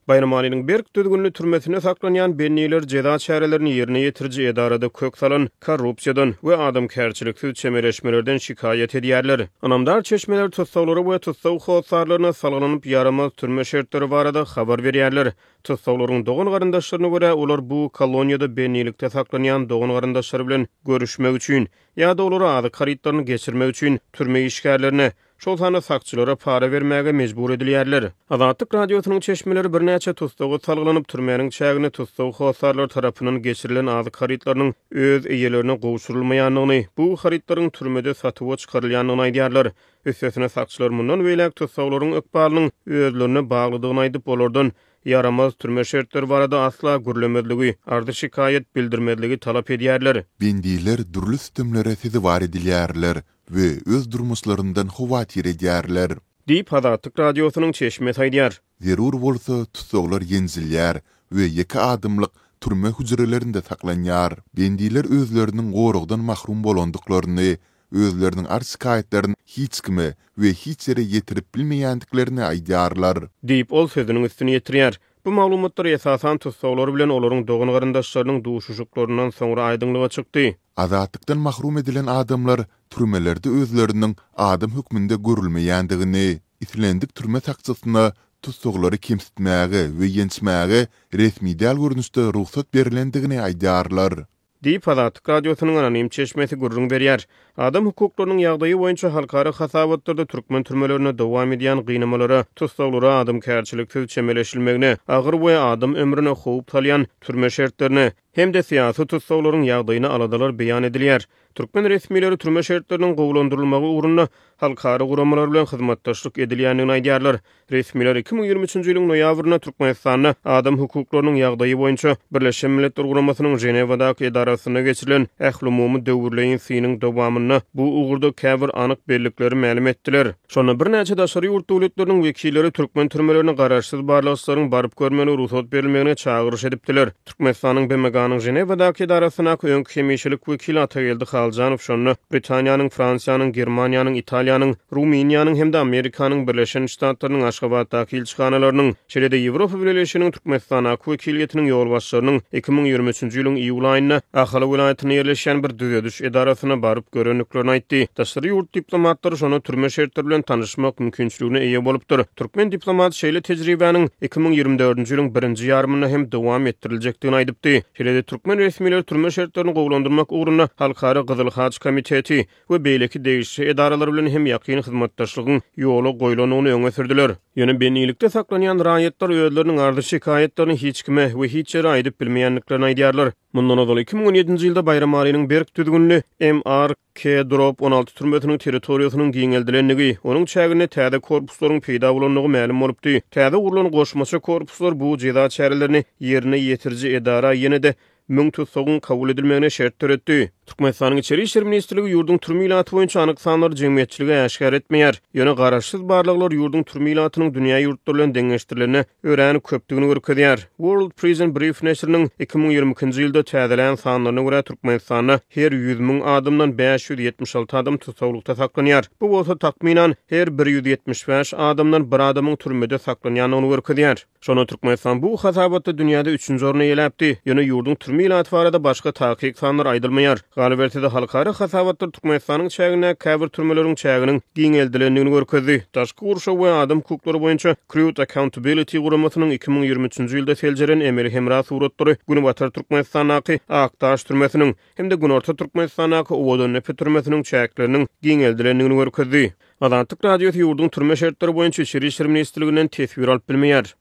Bayram Ali'nin berk düzgünlü türmesine saklanyan benniler ceza çarelerini yerine yetirci edarada kök salan korrupsiyadan ve adamkärçiliksiz çemeleşmelerden şikayet edýärler. Anamdar çeşmeler tutsawlary we tutsaw howsarlaryna salanıp yaramaz türme şertleri barada habar berýärler. Tutsawlaryň dogan garyndaşlaryna görä olar bu koloniýada bennilikde saklanyan dogan garyndaşlary bilen görüşmek üçin ýa-da olary ady karytlaryny geçirmek üçin türme işgärlerine şol sana sakçylara para vermäge mejbur edilýärler. Azatlyk radiosynyň çeşmeleri birnäçe tutsawy salgylanyp türmäniň çägini tutsaw howsarlar tarapynyň geçirilen ady karytlarynyň öz eýelerine gowşurulmaýanlygyny, bu karytlaryň türmede satyba çykarylýanlygyny aýdýarlar. Üstesine sakçylar mundan beýlek tutsawlaryň ökbalynyň özlerine baglydygyny aýdyp bolardan yaramaz türme şertleri barada asla gürlemedligi, ardy şikayet bildirmedligi talap edýärler. Bendiler durly sistemlere sizi var edilýärler we öz durmuşlaryndan howatir edýärler. Diýip Azatlyk radiosynyň çeşmesi aýdýar. Zerur bolsa tutsawlar ýenzilýär we ýeki adımlyk türme hüjrelerinde saklanýar. Bendiler özleriniň gorugdan mahrum bolandyklaryny, özleriniň arşikaýetlerini hiç kime we hiç yere ýetirip bilmeýändiklerini aýdýarlar. Diýip ol sözüniň üstüne ýetirýär. Bu maglumatlar esasan tutsawlar bilen olaryň dogan garyndaşlarynyň duşuşuklarynyň soňra aýdynlyga çykdy. Azatlıktan mahrum edilen adamlar türmelerde özlerinin adam hükmünde görülmeýändigini, islendik türme takçysyna tutsawlary kimsitmäge we ýençmäge resmi däl görnüşde ruhsat berilendigini aýdýarlar. Diýip Azatlyk radiosynyň anonim çeşmesi gurrun berýär. Adam hukuklarynyň ýagdaýy boýunça halkara hasabatlarda türkmen türmelerine dowam edýän gynamalara, tutsawlara adamkärçiliksiz çemeleşilmegine, agyr we adam ömrüne howp salýan türme şertlerine hem de siyasi tutsawlaryň ýagdaýyna aladalar beýan edilýär. Türkmen resmileri türme şertleriniň gowlandyrylmagy ugrunda halkara guramalar bilen hyzmatdaşlyk edilýändigini aýdýarlar. Resmiler 2023-nji ýylyň noýabryna Türkmenistanyň adam hukuklarynyň ýagdaýy boýunça Birleşen Milletler Guramasynyň Jenewadaky edarasyna geçirilen ählumumy döwürleýin synyň dowamyna bu ugurda käbir anyk bellikleri ma'lum etdiler. Şonu birnäçe daşary ýurt döwletleriniň wekilleri türkmen türmelerini garaşsyz barlygyçlaryň baryp görmeli ruhsat berilmegine çagyryş edipdiler. Türkmenistanyň BMG-nyň Jenewadaky edarasyna öňkü hemişilik wekili Atageldi Haljanov şonu Britaniýanyň, Fransiýanyň, Germaniýanyň, Italiýanyň, Ruminiýanyň hem de Amerikanyň Birleşen Ştatlarynyň Aşgabatdaky elçixanalarynyň, şeýle-de Ýewropa Birleşiginiň Türkmenistana wekiliýetiniň ýolbaşçylarynyň 2023-nji ýylyň iýul aýynda Ahal welaýatyna ýerleşen bir düzediş edarasyna baryp görenliklerini aýtdy. Daşary ýurt diplomatlary şonu türme şertleri bilen tanışmak mümkinçiligine eýe bolupdyr. Türkmen diplomat şeýle tejribäniň 2024-nji ýylyň 1-nji ýarmyna hem dowam etdirilejekdigini aýdypdy. Şeýle-de türkmen resmileri türme şertlerini gowlandyrmak ugruna Halkara Gyzyl Haç Komiteti we beýleki degişli edaralar bilen hem ýakyn hyzmatdaşlygyň ýoly goýlanyny öňe sürdiler. Ýöne bennilikde saklanýan raýatlar özleriniň ardy şikaýetlerini hiç kime we hiç ýere aýdyp bilmeýänliklerini aýdýarlar. Mundan öňe 2017-nji ýylda Bayram Ali'niň berk düzgünli MRK-16 türmesiniň territoriýasynyň giňeldilenligi, onuň çägine täze korpuslaryň peýda bolanlygy ma'lum bolupdy. Täze urulan goşmaça korpuslar bu jeda çärelerini ýerine ýetirji edara ýene-de müň tutsagyň kabul edilmegine şert töretdi. Türkmenistanyň içeri işler ministrligi ýurduň türmiýlaty boýunça anyk sanlar jemgyýetçiligi äşkär etmeýär. Ýöne garaşsyz barlyklar ýurduň türmiýlatynyň dünýä ýurtları bilen deňeşdirilenine öräni köpdigini görkezýär. World Prison Brief näşriniň 2022-nji ýylda täzelän sanlaryna görä Türkmenistanda her 100 000 adamdan 576 adam tutsawlykda saklanýar. Bu bolsa takminan her 175 adamdan bir adamyň türmede saklanýanyny görkezýär. Şonu Türkmenistan bu hasabatda dünýäde 3-nji orna ýeläpdi. Ýöne ýurduň türmiýlaty barada başga takyk sanlar aýdylmaýar. Galibiyetde halkara hasabatlar Türkmenistanyň çägine käbir türmeleriň çäginiň giňeldilendigini görkezdi. Taşky uruşa we adam hukuklary boýunça Crowd Accountability guramasynyň 2023-nji ýylda seljeren emri hemra suratlary Günbatar Türkmenistanaky Aktaş türmesiniň hem de Günorta Türkmenistanaky Owadan türmesiniň çäkleriniň giňeldilendigini görkezdi. Azatlyk radiosu ýurduň türme şertleri boýunça içeri işler ministrliginden tesbir alyp bilmeýär.